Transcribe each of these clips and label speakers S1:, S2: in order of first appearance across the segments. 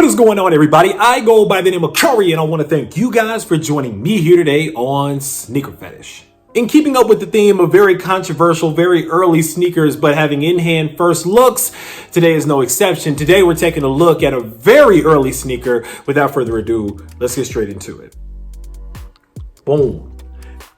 S1: What is going on, everybody? I go by the name of Curry, and I want to thank you guys for joining me here today on Sneaker Fetish. In keeping up with the theme of very controversial, very early sneakers, but having in-hand first looks, today is no exception. Today, we're taking a look at a very early sneaker. Without further ado, let's get straight into it. Boom.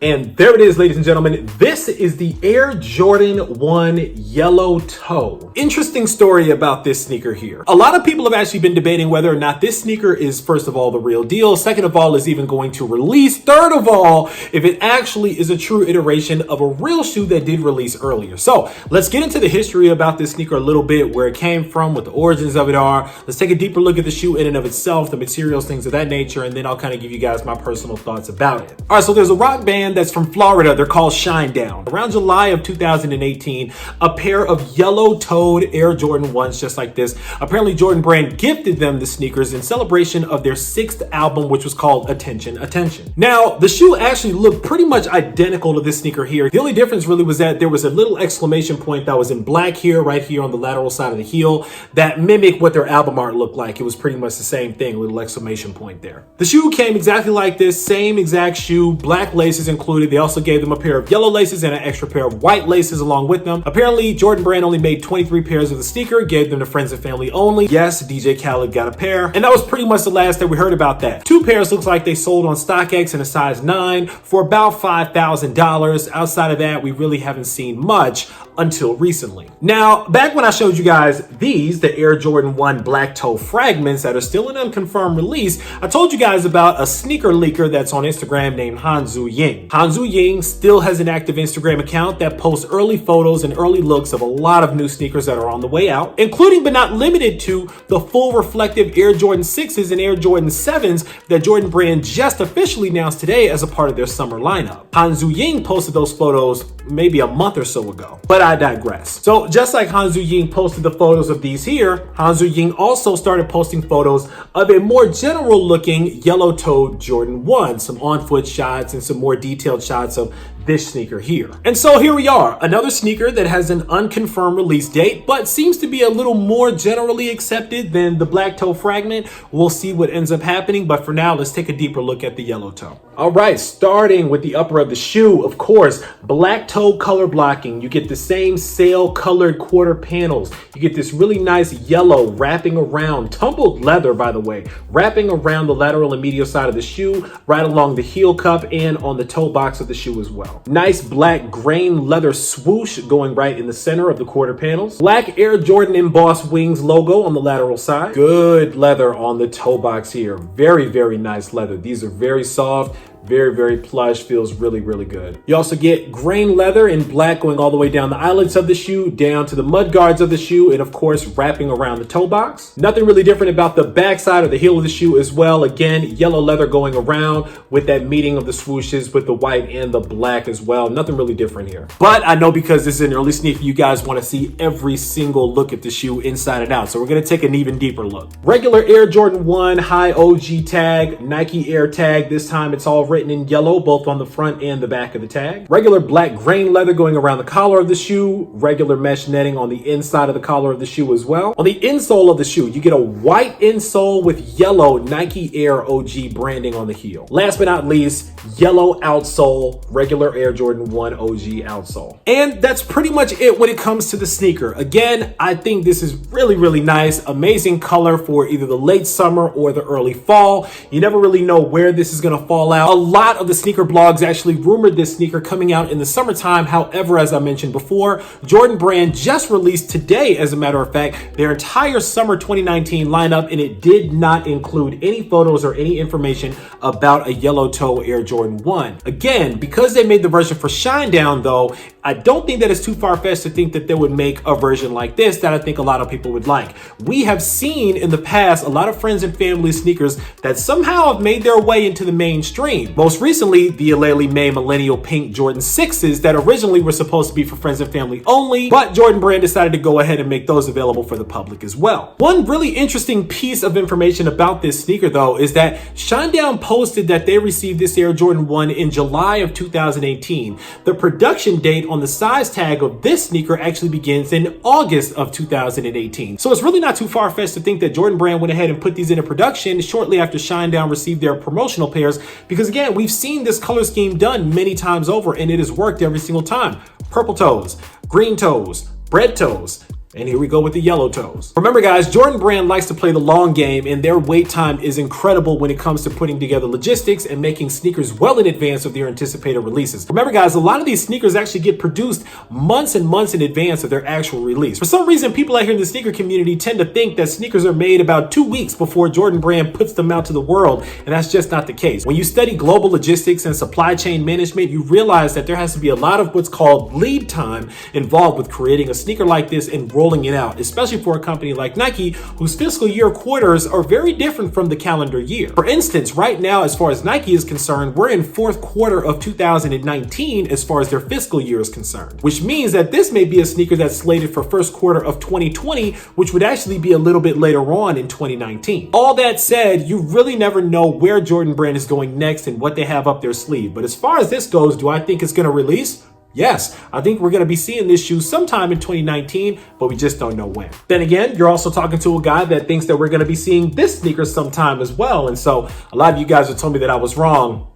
S1: And there it is, ladies and gentlemen. This is the Air Jordan 1 Yellow Toe. Interesting story about this sneaker here. A lot of people have actually been debating whether or not this sneaker is, first of all, the real deal. Second of all, is even going to release. Third of all, if it actually is a true iteration of a real shoe that did release earlier. So let's get into the history about this sneaker a little bit, where it came from, what the origins of it are. Let's take a deeper look at the shoe in and of itself, the materials, things of that nature, and then I'll kind of give you guys my personal thoughts about it. All right, so there's a rock band that's from Florida. They're called Shinedown. Around July of 2018, a pair of yellow-toed Air Jordan 1s just like this. Apparently, Jordan Brand gifted them the sneakers in celebration of their 6th album, which was called Attention, Attention. Now, the shoe actually looked pretty much identical to this sneaker here. The only difference really was that there was a little exclamation point that was in black here, right here on the lateral side of the heel, that mimicked what their album art looked like. It was pretty much the same thing, a little exclamation point there. The shoe came exactly like this, same exact shoe, black laces included. They also gave them a pair of yellow laces and an extra pair of white laces along with them. Apparently, Jordan Brand only made 23 pairs of the sneaker, gave them to friends and family only. Yes, DJ Khaled got a pair, and that was pretty much the last that we heard about that. 2 pairs looks like they sold on StockX in a size 9 for about $5,000. Outside of that, we really haven't seen much until recently. Now, back when I showed you guys these, the Air Jordan 1 black toe fragments that are still an unconfirmed release, I told you guys about a sneaker leaker that's on Instagram named Hanzu Ying. Hanzu Ying still has an active Instagram account that posts early photos and early looks of a lot of new sneakers that are on the way out, including but not limited to the full reflective Air Jordan 6s and Air Jordan 7s that Jordan Brand just officially announced today as a part of their summer lineup. Hanzu Ying posted those photos maybe a month or so ago, but I digress. So just like Hanzu Ying posted the photos of these here, Hanzu Ying also started posting photos of a more general looking yellow-toed Jordan 1, some on-foot shots and some more detailed shots of this sneaker here. And so here we are, another sneaker that has an unconfirmed release date, but seems to be a little more generally accepted than the black toe fragment. We'll see what ends up happening, but for now, let's take a deeper look at the yellow toe. All right, starting with the upper of the shoe, of course, black toe color blocking. You get the same sail colored quarter panels. You get this really nice yellow wrapping around, tumbled leather, by the way, wrapping around the lateral and medial side of the shoe, right along the heel cup and on the toe box of the shoe as well. Nice black grain leather swoosh going right in the center of the quarter panels. Black Air Jordan embossed wings logo on the lateral side. Good leather on the toe box here. Very, very nice leather. These are very soft. Very, very plush, feels really, really good. You also get grain leather in black going all the way down the eyelets of the shoe, down to the mud guards of the shoe, and of course, wrapping around the toe box. Nothing really different about the backside or the heel of the shoe as well. Again, yellow leather going around with that meeting of the swooshes with the white and the black as well. Nothing really different here. But I know because this is an early sneak, you guys want to see every single look at the shoe inside and out. So we're going to take an even deeper look. Regular Air Jordan 1 high OG tag, Nike Air tag. This time it's all written in yellow, both on the front and the back of the tag. Regular black grain leather going around the collar of the shoe. Regular mesh netting on the inside of the collar of the shoe as well. On the insole of the shoe, you get a white insole with yellow Nike Air OG branding on the heel. Last but not least, yellow outsole, regular Air Jordan 1 OG outsole. And that's pretty much it when it comes to the sneaker. Again, I think this is really, really nice. Amazing color for either the late summer or the early fall. You never really know where this is going to fall out. A lot of the sneaker blogs actually rumored this sneaker coming out in the summertime. However, as I mentioned before, Jordan Brand just released today, as a matter of fact, their entire summer 2019 lineup, and it did not include any photos or any information about a yellow toe Air Jordan 1. Again, because they made the version for Shinedown though, I don't think that it's too far-fetched to think that they would make a version like this that I think a lot of people would like. We have seen in the past a lot of friends and family sneakers that somehow have made their way into the mainstream. feet. Most recently, the Aleli May Millennial Pink Jordan 6s that originally were supposed to be for friends and family only, but Jordan Brand decided to go ahead and make those available for the public as well. One really interesting piece of information about this sneaker though is that Shinedown posted that they received this Air Jordan 1 in July of 2018. The production date on the size tag of this sneaker actually begins in August of 2018. So it's really not too far-fetched to think that Jordan Brand went ahead and put these into production shortly after Shinedown received their promotional pairs, because again, we've seen this color scheme done many times over and it has worked every single time. Purple toes, green toes, red toes, and here we go with the yellow toes. Remember guys, Jordan Brand likes to play the long game and their wait time is incredible when it comes to putting together logistics and making sneakers well in advance of their anticipated releases. Remember guys, a lot of these sneakers actually get produced months and months in advance of their actual release. For some reason, people out here in the sneaker community tend to think that sneakers are made about 2 weeks before Jordan Brand puts them out to the world, and that's just not the case. When you study global logistics and supply chain management, you realize that there has to be a lot of what's called lead time involved with creating a sneaker like this and rolling it out, especially for a company like Nike, whose fiscal year quarters are very different from the calendar year. For instance, right now, as far as Nike is concerned, we're in fourth quarter of 2019 as far as their fiscal year is concerned, which means that this may be a sneaker that's slated for first quarter of 2020, which would actually be a little bit later on in 2019. All that said, you really never know where Jordan Brand is going next and what they have up their sleeve. But as far as this goes, do I think it's going to release? Yes, I think we're going to be seeing this shoe sometime in 2019, but we just don't know when. Then again, you're also talking to a guy that thinks that we're going to be seeing this sneaker sometime as well. And so a lot of you guys have told me that I was wrong.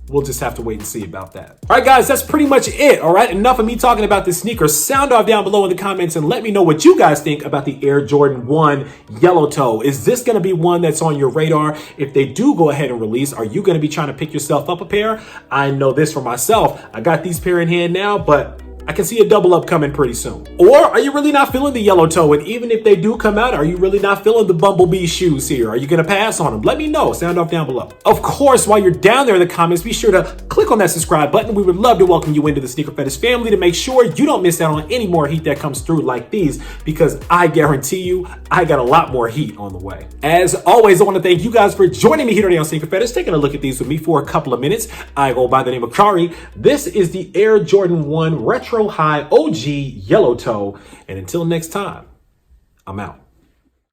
S1: We'll just have to wait and see about that. All right, guys, that's pretty much it. All right, enough of me talking about this sneaker. Sound off down below in the comments and let me know what you guys think about the Air Jordan 1 yellow toe. Is this going to be one that's on your radar? If they do go ahead and release, are you going to be trying to pick yourself up a pair? I know this for myself. I got these pair in hand now, but I can see a double up coming pretty soon. Or are you really not feeling the yellow toe? And even if they do come out, are you really not feeling the Bumblebee shoes here? Are you going to pass on them? Let me know. Sound off down below. Of course, while you're down there in the comments, be sure to click on that subscribe button. We would love to welcome you into the Sneaker Fetish family to make sure you don't miss out on any more heat that comes through like these, because I guarantee you, I got a lot more heat on the way. As always, I want to thank you guys for joining me here today on Sneaker Fetish, taking a look at these with me for a couple of minutes. I go by the name of Kari. This is the Air Jordan 1 Retro High OG yellow toe. And until next time, I'm out.